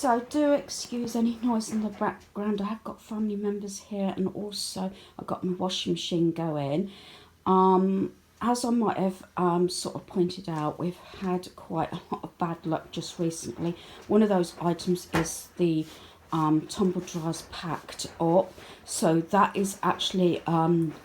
So do excuse any noise in the background. I have got family members here, and also I've got my washing machine going. As I might have sort of pointed out, we've had quite a lot of bad luck just recently. One of those items is the tumble dryers packed up, so that is actually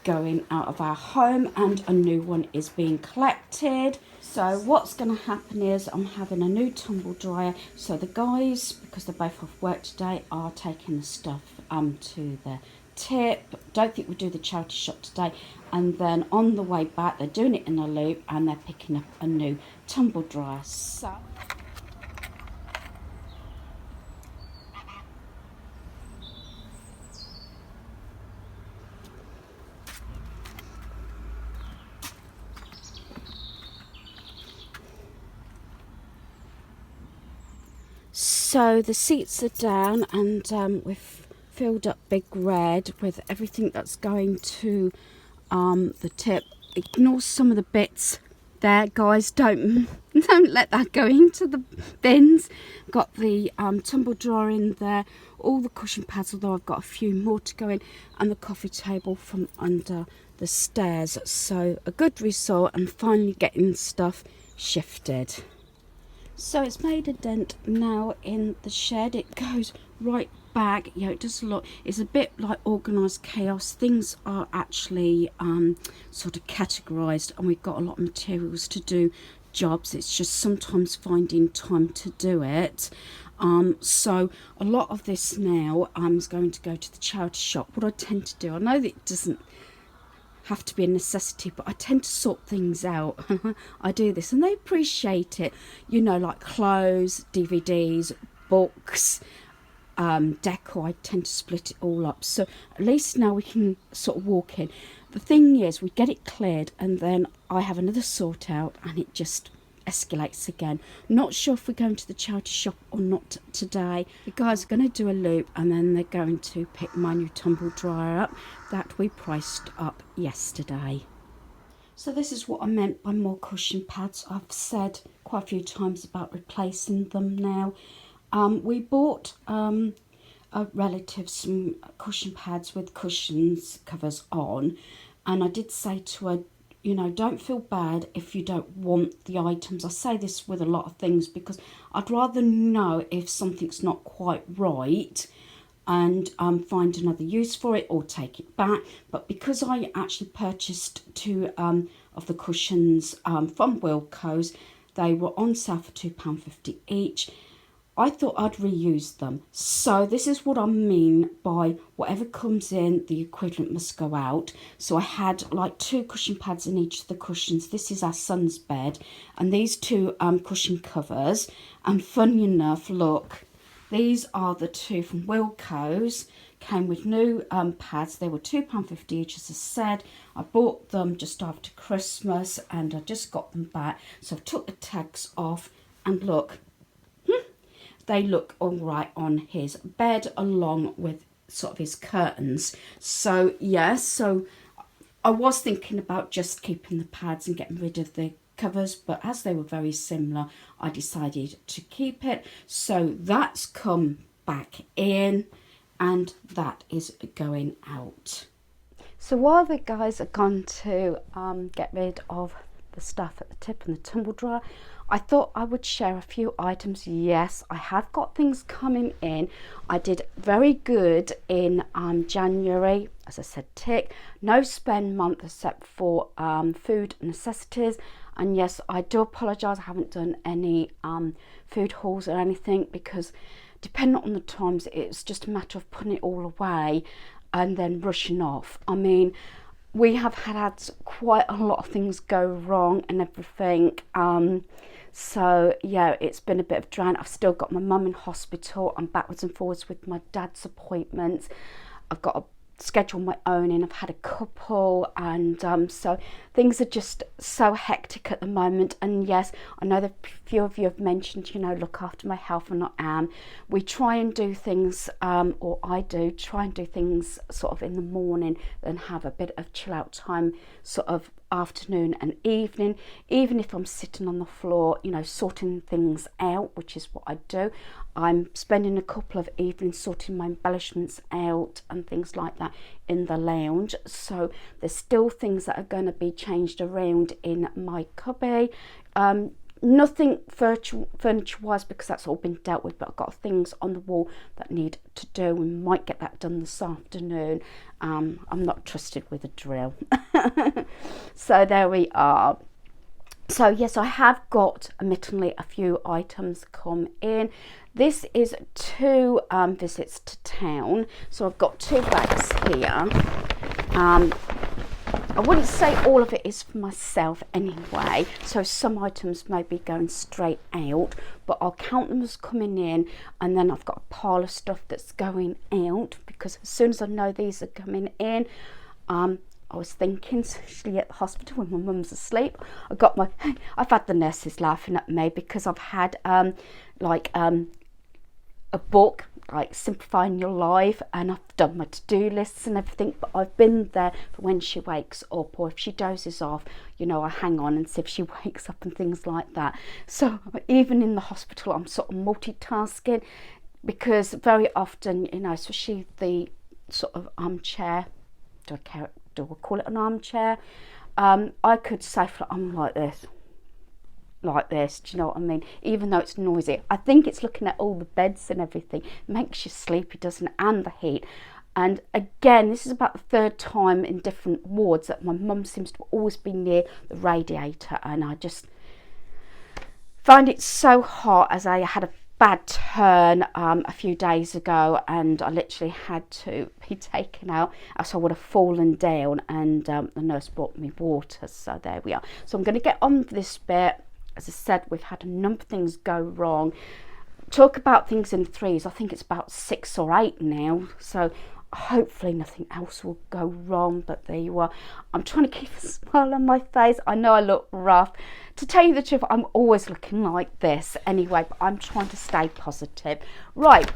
going out of our home, and a new one is being collected. So what's going to happen is I'm having a new tumble dryer. So the guys, because they're both off work today, are taking the stuff to the tip. Don't think we'll do the charity shop today. And then on the way back, they're doing it in a loop and they're picking up a new tumble dryer. So the seats are down, and we've filled up Big Red with everything that's going to the tip. Ignore some of the bits there, guys. Don't let that go into the bins. Got the tumble dryer in there, all the cushion pads, although I've got a few more to go in, and the coffee table from under the stairs. So a good result, and finally getting stuff shifted. So it's made a dent now in the shed. It goes right back. Yeah, it does look, it's a bit like organised chaos. Things are actually sort of categorised, and we've got a lot of materials to do jobs. It's just sometimes finding time to do it. So a lot of this now is going to go to the charity shop. What I tend to do, I know that it doesn't have to be a necessity, but I tend to sort things out. I do this and they appreciate it, you know, like clothes, DVDs, books, decor. I tend to split it all up, so at least now we can sort of walk in. The thing is, we get it cleared and then I have another sort out and it just escalates again. Not sure if we're going to the charity shop or not today. The guys are going to do a loop and then they're going to pick my new tumble dryer up that we priced up yesterday. So this is what I meant by more cushion pads. I've said quite a few times about replacing them now. We bought a relative some cushion pads with cushions covers on, and I did say to her, you know, don't feel bad if you don't want the items. I say this with a lot of things because I'd rather know if something's not quite right and find another use for it or take it back. But because I actually purchased two of the cushions from Wilko's, they were on sale for £2.50 each. I thought I'd reuse them. So this is what I mean by whatever comes in, the equivalent must go out. So I had like two cushion pads in each of the cushions. This is our son's bed, and these two cushion covers. And funny enough, look, these are the two from Wilko's. Came with new pads. They were £2.50 each, as I said. I bought them just after Christmas and I just got them back. So I took the tags off and look, they look all right on his bed along with sort of his curtains. So yes, so I was thinking about just keeping the pads and getting rid of the covers, but as they were very similar, I decided to keep it. So that's come back in and that is going out. So while the guys are gone to get rid of the stuff at the tip and the tumble dryer, I thought I would share a few items. Yes, I have got things coming in. I did very good in January, as I said, tick. No spend month except for food necessities. And yes, I do apologise, I haven't done any food hauls or anything because depending on the times, it's just a matter of putting it all away and then rushing off. I mean, we have had quite a lot of things go wrong and everything. So yeah, it's been a bit of drain. I've still got my mum in hospital. I'm backwards and forwards with my dad's appointments. I've got to schedule my own in. I've had a couple, and so things are just so hectic at the moment. And yes, I know that a few of you have mentioned, you know, look after my health, and I am. We try and do things, or I do try and do things sort of in the morning and have a bit of chill out time sort of afternoon and evening, even if I'm sitting on the floor, you know, sorting things out, which is what I do. I'm spending a couple of evenings sorting my embellishments out and things like that in the lounge. So there's still things that are going to be changed around in my cubby. Nothing furniture wise, because that's all been dealt with, but I've got things on the wall that need to do. We might get that done this afternoon. I'm not trusted with a drill. So there we are. So yes, I have got admittedly a few items come in. This is 2 visits to town. So I've got 2 bags here. I wouldn't say all of it is for myself anyway, so some items may be going straight out, but I'll count them as coming in, and then I've got a pile of stuff that's going out, because as soon as I know these are coming in, I was thinking, especially at the hospital when my mum's asleep, I've had the nurses laughing at me because I've had a book like Simplifying Your Life, and I've done my to-do lists and everything, but I've been there for when she wakes up, or if she dozes off, you know, I hang on and see if she wakes up and things like that. So even in the hospital I'm sort of multitasking, because very often, you know, especially the sort of armchair, do I call it an armchair? I could safely, I'm like this, do you know what I mean? Even though it's noisy, I think it's looking at all the beds and everything, it makes you sleepy, doesn't it? And the heat. And again, this is about the 3rd time in different wards that my mum seems to always be near the radiator, and I just find it so hot. As I had a bad turn a few days ago, and I literally had to be taken out, else I would have fallen down, and the nurse brought me water. So there we are. So I'm going to get on with this bit. As I said, we've had a number of things go wrong. Talk about things in 3s. I think it's about 6 or 8 now. So hopefully nothing else will go wrong. But there you are. I'm trying to keep a smile on my face. I know I look rough. To tell you the truth, I'm always looking like this anyway. But I'm trying to stay positive. Right.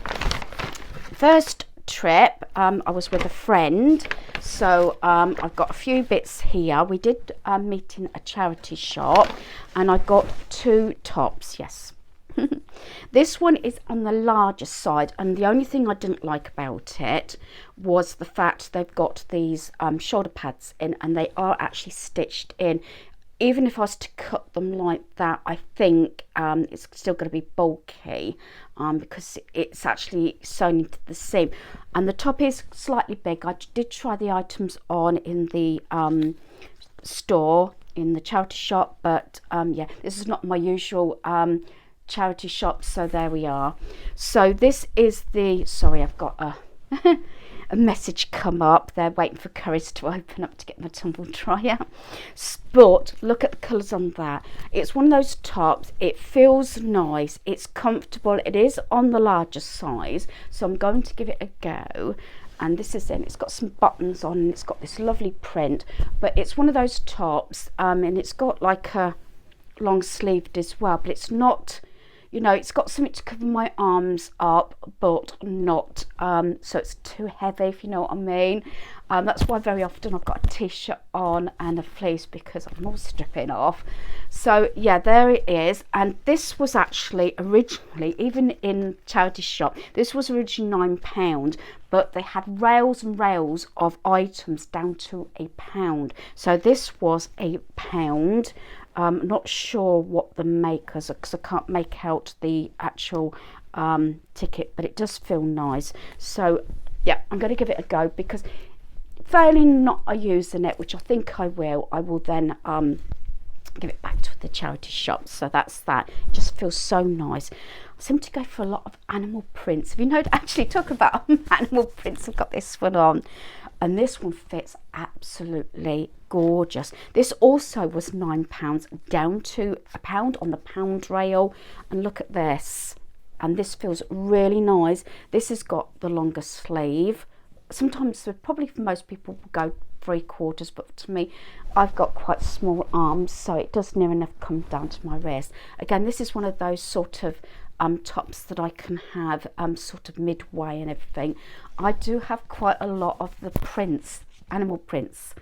First trip, I was with a friend. So I've got a few bits here. We did meet in a charity shop, and I got 2 tops. Yes. This one is on the larger side, and the only thing I didn't like about it was the fact they've got these shoulder pads in, and they are actually stitched in. Even if I was to cut them like that, I think it's still going to be bulky, because it's actually sewn into the seam. And the top is slightly big. I did try the items on in the store, in the charity shop, but yeah, this is not my usual charity shop, so there we are. So this is the, sorry, I've got a a message come up. They're waiting for Currys to open up to get my tumble dryer. But look at the colours on that. It's one of those tops. It feels nice. It's comfortable. It is on the larger size, so I'm going to give it a go. And this is in. It's got some buttons on, and it's got this lovely print. But it's one of those tops, and it's got like a long sleeved as well. But it's not, you know, it's got something to cover my arms up, but not so it's too heavy, if you know what I mean. That's why very often I've got a t-shirt on and a fleece, because I'm all stripping off. So yeah, there it is. And this was actually originally, even in charity shop, this was originally £9, but they had rails and rails of items down to £1. So this was £1. Not sure what the makers are, because I can't make out the actual ticket, but it does feel nice. So yeah, I'm going to give it a go, because failing not using it, which I think I will then give it back to the charity shop. So that's that. It just feels so nice. I seem to go for a lot of animal prints. Have you know, actually talk about animal prints, I've got this one on, and this one fits absolutely gorgeous. This also was £9, down to £1 on the pound rail. And look at this, and this feels really nice. This has got the longer sleeve. Sometimes, probably for most people, will go 3/4, but to me, I've got quite small arms, so it does near enough come down to my wrist. Again, this is one of those sort of tops that I can have sort of midway and everything. I do have quite a lot of the prints, animal prints,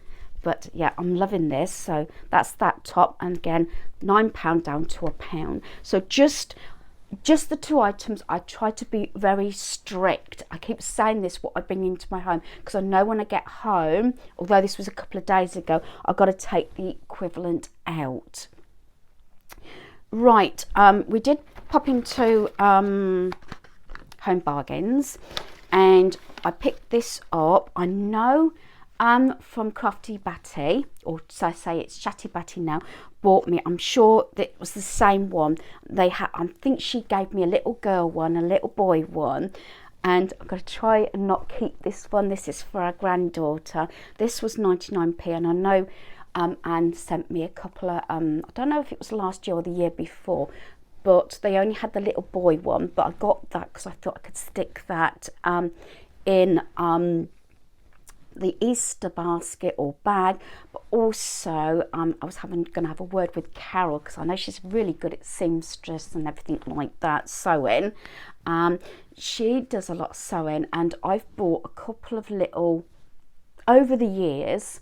But yeah, I'm loving this. So that's that top, and again, £9 down to £1. So just the two items. I try to be very strict. I keep saying this, what I bring into my home, because I know when I get home, although this was a couple of days ago, I've got to take the equivalent out. Right, we did pop into Home Bargains, and I picked this up. I know from Crafty Batty, or so I say it's Chatty Batty now, bought me, I'm sure that it was the same one. They had, I think she gave me a little girl one, a little boy one, and I'm going to try and not keep this one. This is for our granddaughter. This was 99p, and I know Anne sent me a couple of, I don't know if it was last year or the year before, but they only had the little boy one, but I got that because I thought I could stick that in the Easter basket or bag. But also I was going to have a word with Carol, because I know she's really good at seamstress and everything like that, sewing. She does a lot of sewing, and I've bought a couple of little, over the years,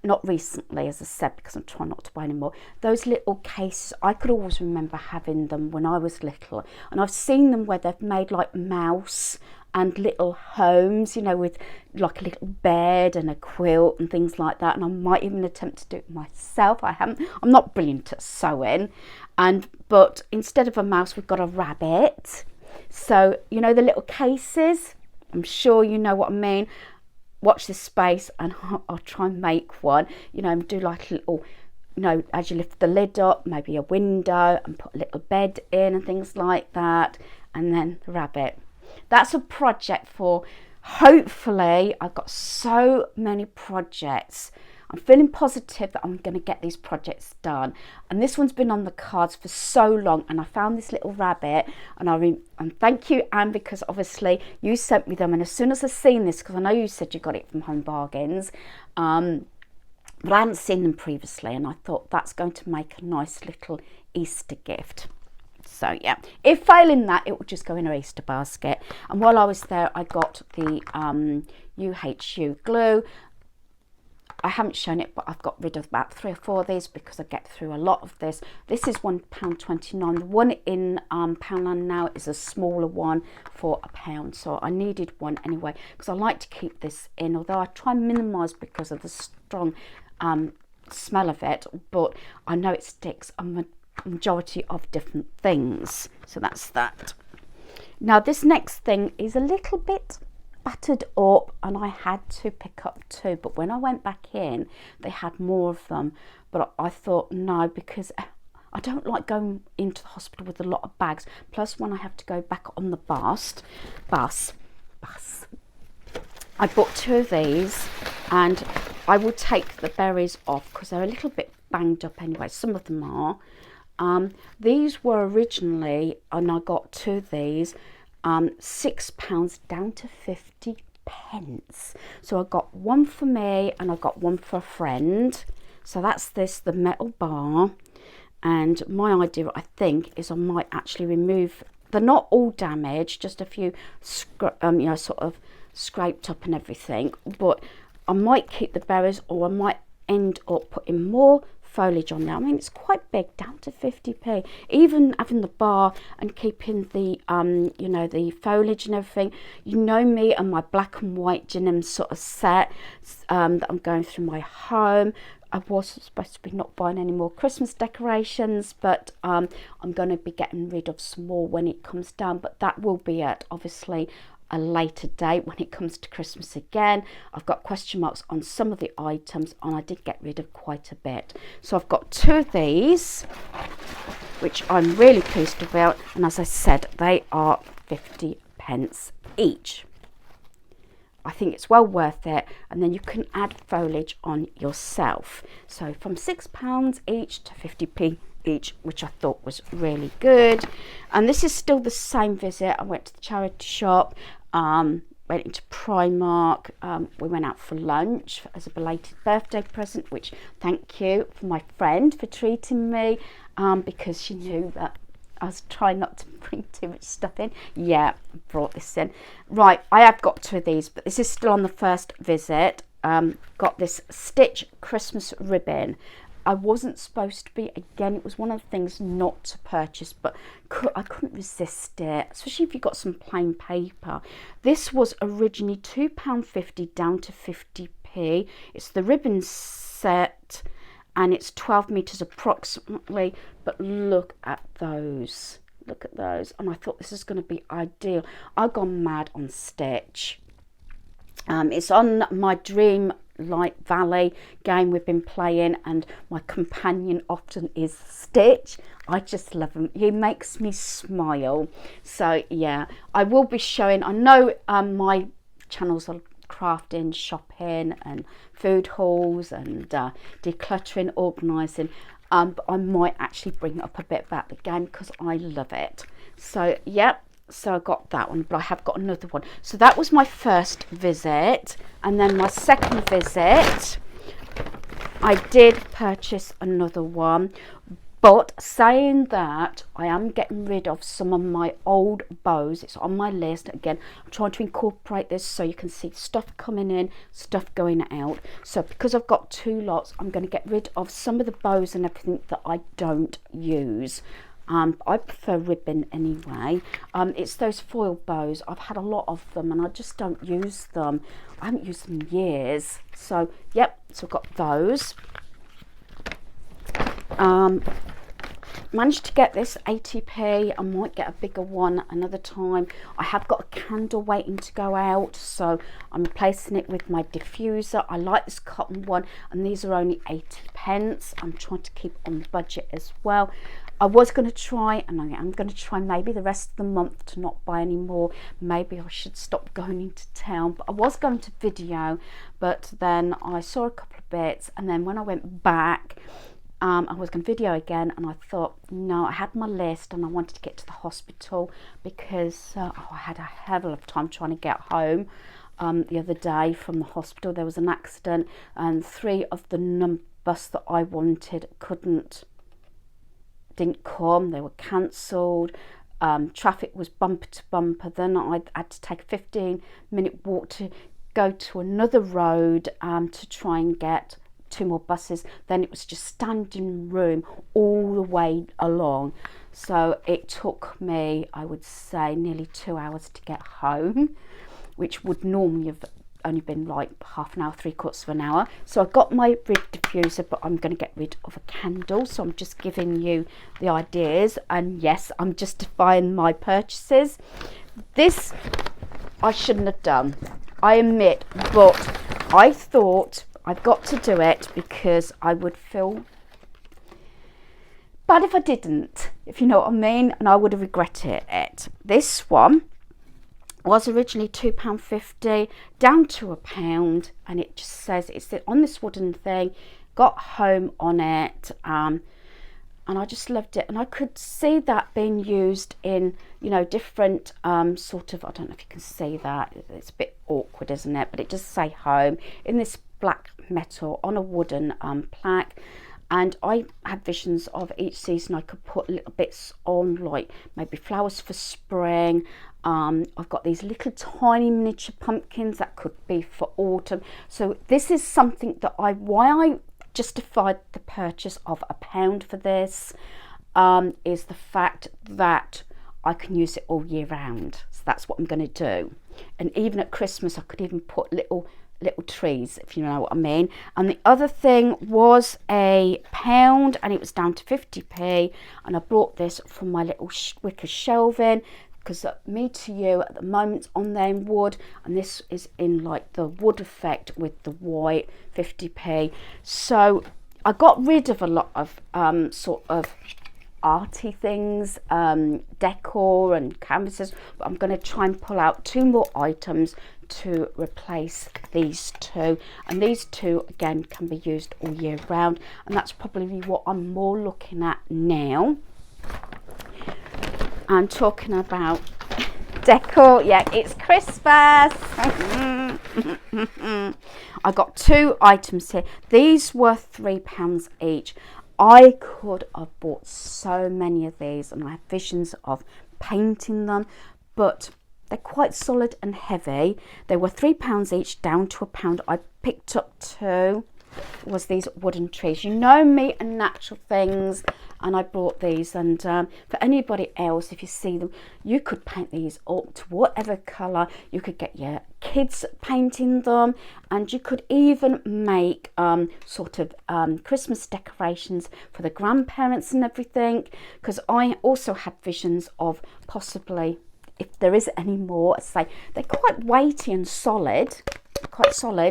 not recently, as I said, because I'm trying not to buy any more, those little cases. I could always remember having them when I was little, and I've seen them where they've made like mouse and little homes, you know, with like a little bed and a quilt and things like that. And I might even attempt to do it myself. I'm not brilliant at sewing, but instead of a mouse, we've got a rabbit. So, you know, the little cases, I'm sure you know what I mean. Watch this space, and I'll try and make one, you know, and do like a little, you know, as you lift the lid up, maybe a window, and put a little bed in and things like that, and then the rabbit. That's a project for, hopefully, I've got so many projects. I'm feeling positive that I'm going to get these projects done. And this one's been on the cards for so long, and I found this little rabbit, and thank you, Anne, because obviously you sent me them. And as soon as I seen this, because I know you said you got it from Home Bargains, but I hadn't seen them previously, and I thought that's going to make a nice little Easter gift. So yeah, if failing that, it will just go in her Easter basket. And while I was there, I got the UHU glue. I haven't shown it, but I've got rid of about 3 or 4 of these because I get through a lot of this. This is £1.29. The one in Poundland now is a smaller one for £1. So I needed one anyway, because I like to keep this in, although I try and minimise because of the strong smell of it, but I know it sticks a majority of different things. So that's that. Now this next thing is a little bit battered up, and I had to pick up 2, but when I went back in they had more of them, but I thought no, because I don't like going into the hospital with a lot of bags, plus when I have to go back on the bus, I bought 2 of these, and I will take the berries off because they're a little bit banged up anyway. Some of them are. These were originally, and I got 2 of these, £6 down to 50 pence. So I got one for me and I got one for a friend. So that's this, the metal bar. And my idea, I think, is I might actually remove, they're not all damaged, just a few you know, sort of scraped up and everything, but I might keep the berries, or I might end up putting more foliage on there. I mean, it's quite big, down to 50p. Even having the bar and keeping the you know, the foliage and everything. You know me and my black and white denim sort of set that I'm going through my home. I was supposed to be not buying any more Christmas decorations, but I'm going to be getting rid of some more when it comes down, but that will be at obviously a later date when it comes to Christmas again. I've got question marks on some of the items, and I did get rid of quite a bit. So I've got 2 of these, which I'm really pleased about, and as I said, they are 50 pence each. I think it's well worth it, and then you can add foliage on yourself. So from £6 each to 50p each, which I thought was really good. And this is still the same visit. I went to the charity shop, went into Primark, we went out for lunch as a belated birthday present, which thank you for my friend for treating me, because she knew that I was trying not to bring too much stuff in. Yeah, I brought this in. Right, I have got 2 of these, but this is still on the first visit. got this Stitch Christmas ribbon. I wasn't supposed to be, again, it was one of the things not to purchase, but I couldn't resist it, especially if you got some plain paper. This was originally £2.50 down to 50p. It's the ribbon set and it's 12 meters approximately, but look at those. Look at those. And I thought this is going to be ideal. I've gone mad on Stitch. It's on my Dream Light Valley game we've been playing, and my companion often is Stitch. I just love him. He makes me smile. So yeah, I will be showing, I know my channels are crafting, shopping and food hauls and decluttering, organising, but I might actually bring up a bit about the game because I love it. So yeah, so I got that one, but I have got another one. So that was my first visit, and then my second visit I did purchase another one. But saying that, I am getting rid of some of my old bows. It's on my list. Again, I'm trying to incorporate this so you can see stuff coming in, stuff going out. So because I've got 2 lots, I'm going to get rid of some of the bows and everything that I don't use. I prefer ribbon anyway. It's those foil bows. I've had a lot of them and I just don't use them. I haven't used them in years. So, yep, so I've got those. Managed to get this 80p. I might get a bigger one another time. I have got a candle waiting to go out, so I'm replacing it with my diffuser. I like this cotton one, and these are only 80p. I'm trying to keep on the budget as well. I was going to try, and I am going to try maybe the rest of the month to not buy any more. Maybe I should stop going into town, but I was going to video, but then I saw a couple of bits, and then when I went back, I was going to video again, and I thought, no, I had my list and I wanted to get to the hospital because I had a hell of a time trying to get home. The other day from the hospital there was an accident, and 3 of the bus that I wanted didn't come. They were cancelled. Traffic was bumper to bumper. Then I had to take a 15-minute walk to go to another road to try and get 2 more buses. Then it was just standing room all the way along, so it took me, I would say, nearly 2 hours to get home, which would normally have only been like half an hour, 3/4 of an hour. So I got my diffuser, but I'm going to get rid of a candle, so I'm just giving you the ideas. And yes, I'm justifying my purchases. This I shouldn't have done, I admit, but I thought I've got to do it because I would feel bad if I didn't, if you know what I mean, and I would have regretted it. This one was originally £2.50 down to £1, and it just says it's on this wooden thing, got home on it, and I just loved it. And I could see that being used in, you know, different sort of, I don't know if you can see that, it's a bit awkward, isn't it, but it does say home in this black metal on a wooden plaque. And I had visions of each season I could put little bits on, like maybe flowers for spring. I've got these little tiny miniature pumpkins that could be for autumn. So this is something that why I justified the purchase of £1 for this, is the fact that I can use it all year round. So that's what I'm going to do. And even at Christmas I could even put little trees, if you know what I mean. And the other thing was £1, and it was down to 50p, and I brought this for my little wicker shelving, because Me To You at the moment on there in wood, and this is in like the wood effect with the white, 50p. So I got rid of a lot of sort of arty things, decor and canvases, but I'm going to try and pull out 2 more items to replace these 2, and these 2 again can be used all year round, and that's probably what I'm more looking at now. I'm talking about decor. Yeah, it's Christmas. I got 2 items here. These were £3 each. I could have bought so many of these, and I have visions of painting them, but They're quite solid and heavy. They were £3 each, down to £1. I picked up 2. Was these wooden trees. You know me and natural things, and I bought these. And for anybody else, if you see them, you could paint these up to whatever colour. You could get your kids painting them, and you could even make sort of Christmas decorations for the grandparents and everything, because I also had visions of possibly, if there is any more, say they're quite weighty and solid,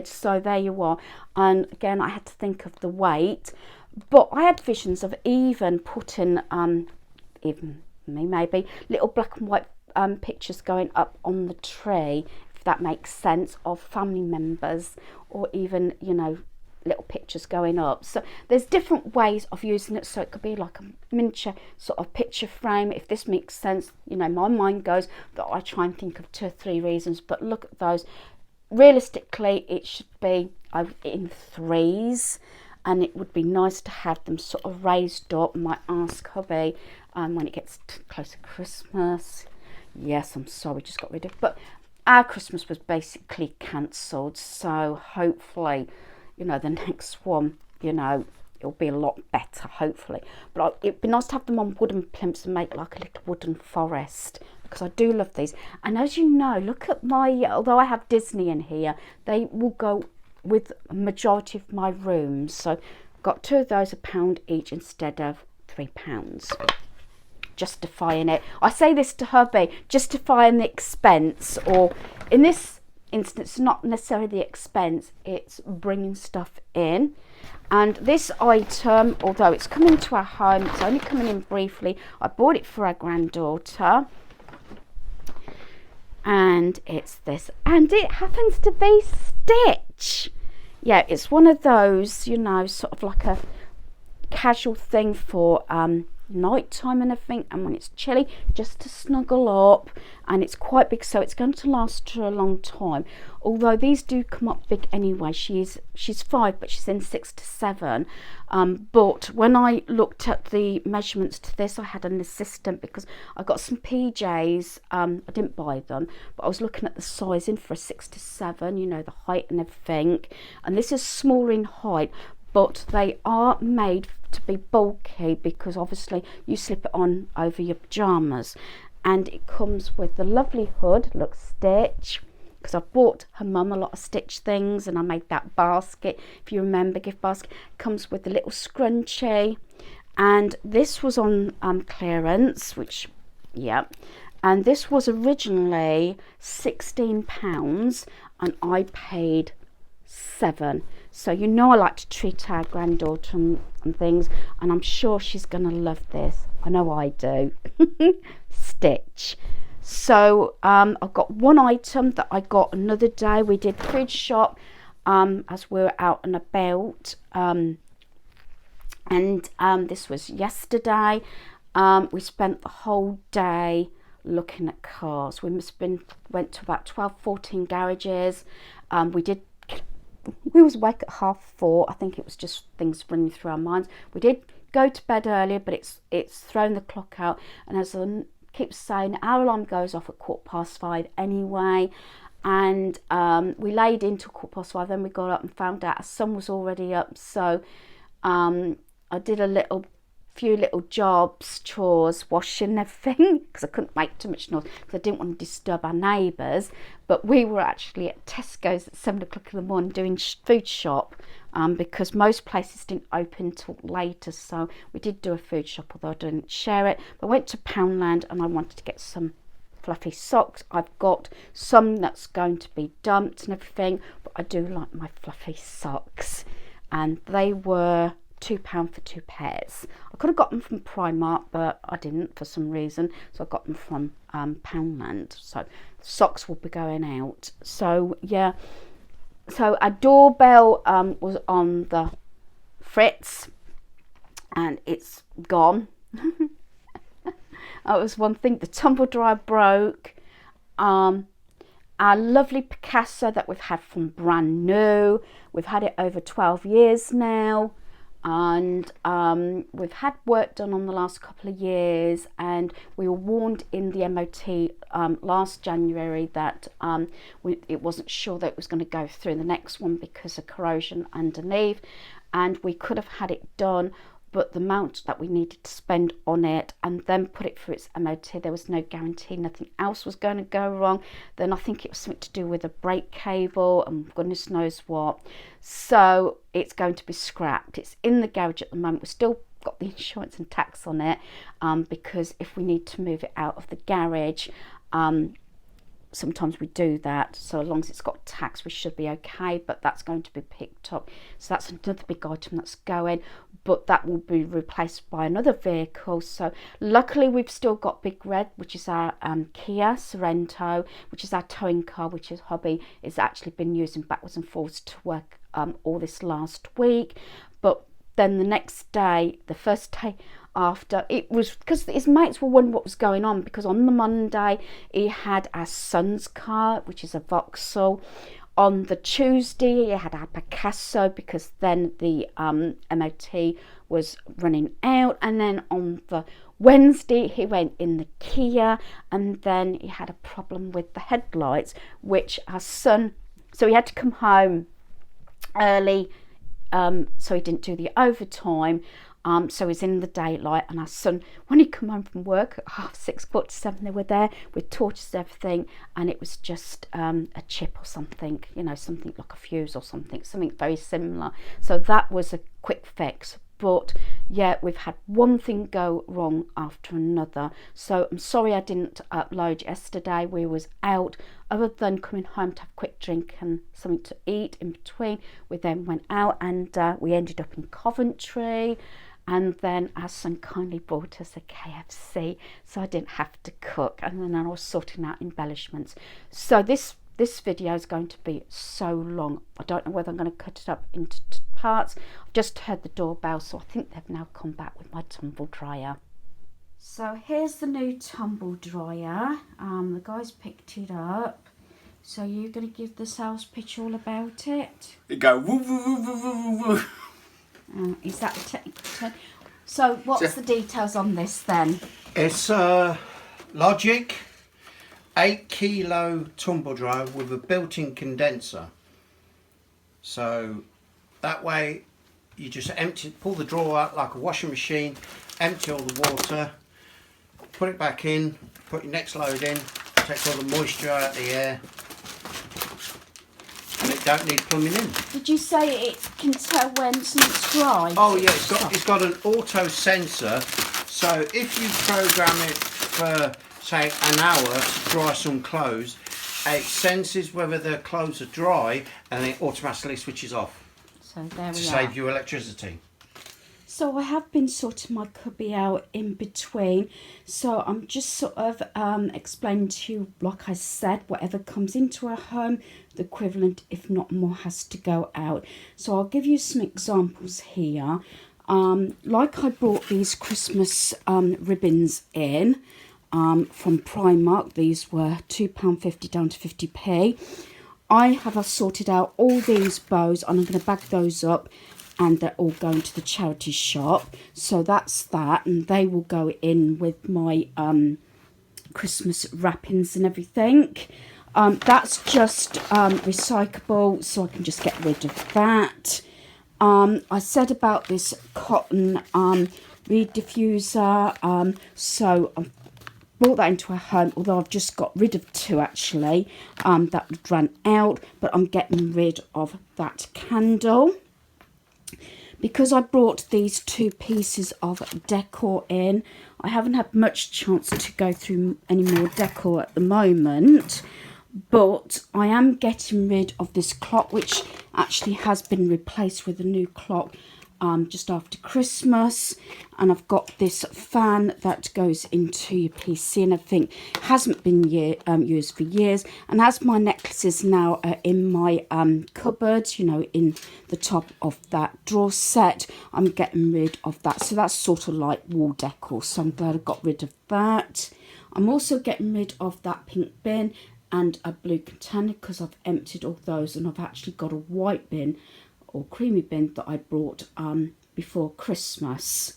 so there you are. And again, I had to think of the weight, but I had visions of even putting even me maybe little black and white pictures going up on the tree, if that makes sense, of family members, or even, you know, little pictures going up. So there's different ways of using it. So it could be like a miniature sort of picture frame, if this makes sense. You know, my mind goes that I try and think of 2 or 3 reasons, but look at those. Realistically, it should be in 3s, and it would be nice to have them sort of raised up. I might ask hubby when it gets close to Christmas. Yes, I'm sorry, just got rid of, but our Christmas was basically cancelled, so hopefully, you know, the next one, you know, it'll be a lot better, hopefully. But it'd be nice to have them on wooden plinths and make like a little wooden forest, because I do love these. And as you know, look at my, although I have Disney in here, they will go with a majority of my rooms. So I've got 2 of those, £1 each instead of £3. Justifying it. I say this to hubby, justifying the expense, or in this instance, not necessarily the expense, it's bringing stuff in. And this item, although it's coming to our home, it's only coming in briefly. I bought it for our granddaughter, and it's this, and it happens to be Stitch. Yeah, it's one of those, you know, sort of like a casual thing for night time and everything, and when it's chilly, just to snuggle up. And it's quite big, so it's going to last for a long time, although these do come up big anyway. She's 5, but she's in 6 to 7. But when I looked at the measurements to this, I had an assistant, because I got some PJs. I didn't buy them, but I was looking at the sizing for a 6 to 7, you know, the height and everything. And this is smaller in height, but they are made to be bulky, because obviously you slip it on over your pajamas. And it comes with the lovely hood. Look, Stitch, because I bought her mum a lot of Stitch things, and I made that basket, if you remember, gift basket. It comes with the little scrunchie, and this was on clearance, which, yeah, and this was originally £16, and I paid £7. So you know I like to treat our granddaughter and things, and I'm sure she's gonna love this. I know I do. Stitch. So I've got one item that I got another day. We did food shop as we were out and about, and this was yesterday. We spent the whole day looking at cars. We went to about 12-14 garages. We was awake at 4:30. I think it was just things running through our minds. We did go to bed earlier, but it's thrown the clock out, and as I keep saying, our alarm goes off at 5:15 anyway. And we laid into 5:15. Then we got up and found out our son was already up. So I did a few little jobs, chores, washing and everything, because I couldn't make too much noise, because I didn't want to disturb our neighbours. But we were actually at Tesco's at 7 o'clock in the morning doing food shop, because most places didn't open till later. So we did do a food shop, although I didn't share it. But I went to Poundland, and I wanted to get some fluffy socks. I've got some that's going to be dumped and everything, but I do like my fluffy socks, and they were £2 for 2 pairs. I could have got them from Primark, but I didn't for some reason, so I got them from Poundland. So socks will be going out. So yeah, so our doorbell was on the fritz, and it's gone. That was one thing. The tumble dryer broke. Our lovely Picasso that we've had from brand new, we've had it over 12 years now. and we've had work done on the last couple of years, and we were warned in the MOT last January that it wasn't sure that it was going to go through the next one because of corrosion underneath, and we could have had it done, but the amount that we needed to spend on it and then put it through its MOT, there was no guarantee nothing else was going to go wrong. Then I think it was something to do with a brake cable and goodness knows what. So it's going to be scrapped. It's in the garage at the moment. We've still got the insurance and tax on it, because if we need to move it out of the garage, sometimes we do that, so as long as it's got tax we should be okay, but that's going to be picked up. So that's another big item that's going, but that will be replaced by another vehicle. So luckily we've still got Big Red, which is our Kia Sorento, which is our towing car, which is hubby is actually been using backwards and forwards to work all this last week. But then the next day, the first day after, it was because his mates were wondering what was going on, because on the Monday he had our son's car, which is a Vauxhall. On the Tuesday he had our Picasso, because then the MOT was running out, and then on the Wednesday he went in the Kia, and then he had a problem with the headlights, which our son, so he had to come home early, so he didn't do the overtime. So he's in the daylight, and our son, when he come home from work at 6:30, 7:15, they were there with torches and everything, and it was just a chip or something, you know, something like a fuse or something very similar. So that was a quick fix. But yeah, we've had one thing go wrong after another. So I'm sorry I didn't upload yesterday. We was out, other than coming home to have a quick drink and something to eat in between. We then went out, and we ended up in Coventry. And then our son kindly bought us a KFC, so I didn't have to cook. And then I was sorting out embellishments. So this video is going to be so long. I don't know whether I'm going to cut it up into parts. I've just heard the doorbell, so I think they've now come back with my tumble dryer. So here's the new tumble dryer. The guys picked it up. So you're going to give the sales pitch all about it? It go woo woo woo woo woo woo woo. Is that the technical term? So what's the details on this then? It's Logic 8 kilo tumble dryer with a built-in condenser. So that way you just pull the drawer out like a washing machine, empty all the water, put it back in, put your next load in, take all the moisture out of the air, and it don't need plumbing in. Did you say it can tell when something's dry? Oh yeah, it's got an auto sensor, so if you program it for say an hour to dry some clothes, it senses whether the clothes are dry and it automatically switches off. So there we are. To save you electricity. So I have been sorting my cubby out in between, so I'm just sort of explaining to you, like I said, whatever comes into our home, the equivalent, if not more, has to go out. So I'll give you some examples here. Like I brought these Christmas ribbons in from Primark. These were £2.50 down to 50p. I have sorted out all these bows, and I'm going to bag those up, and they're all going to the charity shop. So that's that, and they will go in with my Christmas wrappings and everything. That's just recyclable, so I can just get rid of that. I said about this cotton reed diffuser, so I've brought that into a home, although I've just got rid of two actually that ran out, but I'm getting rid of that candle. Because I brought these two pieces of decor in, I haven't had much chance to go through any more decor at the moment, but I am getting rid of this clock, which actually has been replaced with a new clock just after Christmas. And I've got this fan that goes into your PC and everything. Hasn't been used for years. And as my necklaces now are in my cupboard, you know, in the top of that drawer set, I'm getting rid of that. So that's sort of like wall decor, so I'm glad I got rid of that. I'm also getting rid of that pink bin and a blue container, because I've emptied all those, and I've actually got a white bin or creamy bin that I brought before Christmas.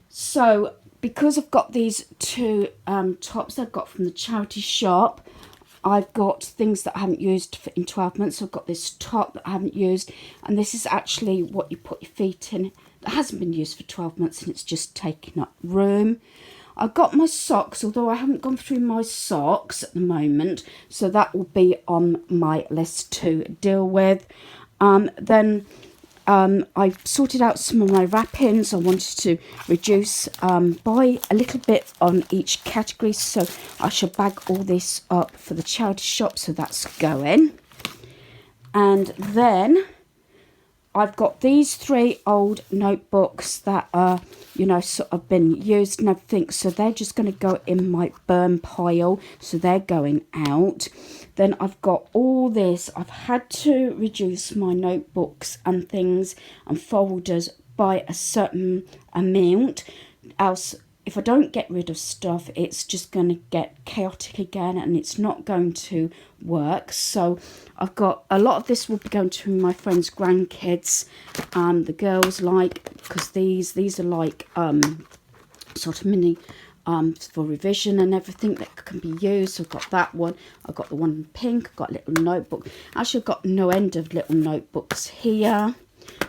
So because I've got these two tops I've got from the charity shop, I've got things that I haven't used in 12 months. So I've got this top that I haven't used, and this is actually what you put your feet in. That hasn't been used for 12 months and it's just taking up room. I've got my socks, although I haven't gone through my socks at the moment, so that will be on my list to deal with. Then I've sorted out some of my wrappings. I wanted to reduce by a little bit on each category, so I shall bag all this up for the charity shop, so that's going. And then I've got these 3 old notebooks that are, you know, sort of been used and everything, so they're just going to go in my burn pile, so they're going out. Then I've got all this. I've had to reduce my notebooks and things and folders by a certain amount, else if I don't get rid of stuff, it's just going to get chaotic again and it's not going to work. So I've got a lot of this will be going to my friends' grandkids. The girls like, because these are like sort of mini for revision and everything that can be used. So I've got that one. I've got the one in pink. I've got a little notebook. Actually, I've got no end of little notebooks here.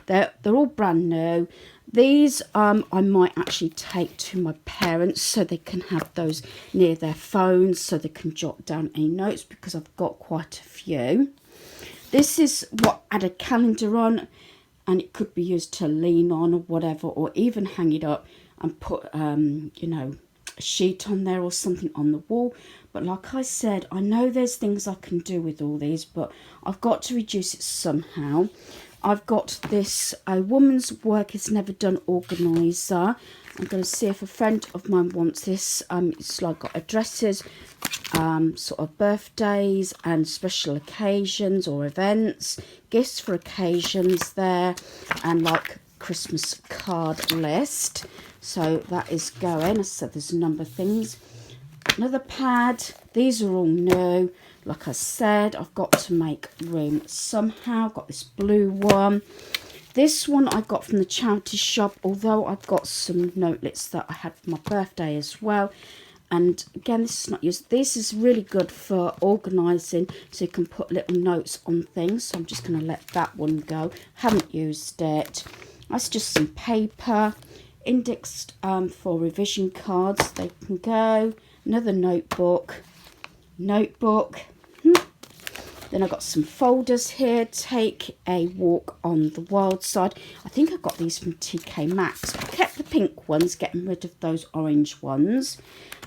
They're all brand new. These I might actually take to my parents so they can have those near their phones so they can jot down any notes, because I've got quite a few. This is what I had a calendar on, and it could be used to lean on or whatever, or even hang it up and put you know, a sheet on there or something on the wall. But like I said, I know there's things I can do with all these, but I've got to reduce it somehow. I've got this A Woman's Work Is Never Done organiser. I'm going to see if a friend of mine wants this. It's like got addresses, sort of birthdays and special occasions or events, gifts for occasions there, and like Christmas card list. So that is going. So there's a number of things. Another pad. These are all new. Like I said, I've got to make room somehow. Got this blue one. This one I got from the charity shop, although I've got some notelets that I had for my birthday as well. And again, this is not used. This is really good for organising, so you can put little notes on things. So I'm just going to let that one go. Haven't used it. That's just some paper. Indexed for revision cards. They can go. Another notebook. Then I've got some folders here. Take a walk on the wild side. I think I got these from TK Maxx. I kept the pink ones, getting rid of those orange ones.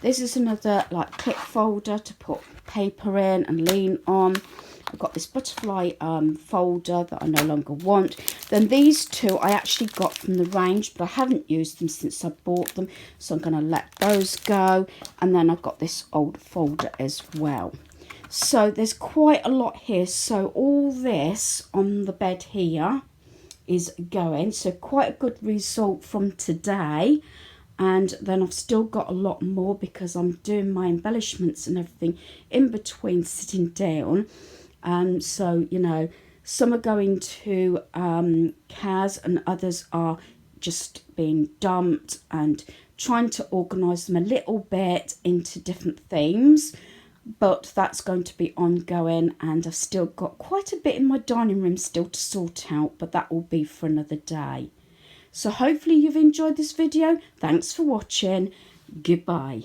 This is another like clip folder to put paper in and lean on. I've got this butterfly folder that I no longer want. Then these two I actually got from the range, but I haven't used them since I bought them, so I'm going to let those go. And then I've got this old folder as well. So there's quite a lot here. So all this on the bed here is going. So quite a good result from today. And then I've still got a lot more because I'm doing my embellishments and everything in between sitting down. So, you know, some are going to Kaz and others are just being dumped, and trying to organise them a little bit into different themes. But that's going to be ongoing, and I've still got quite a bit in my dining room still to sort out, but that will be for another day. So hopefully you've enjoyed this video. Thanks for watching. Goodbye.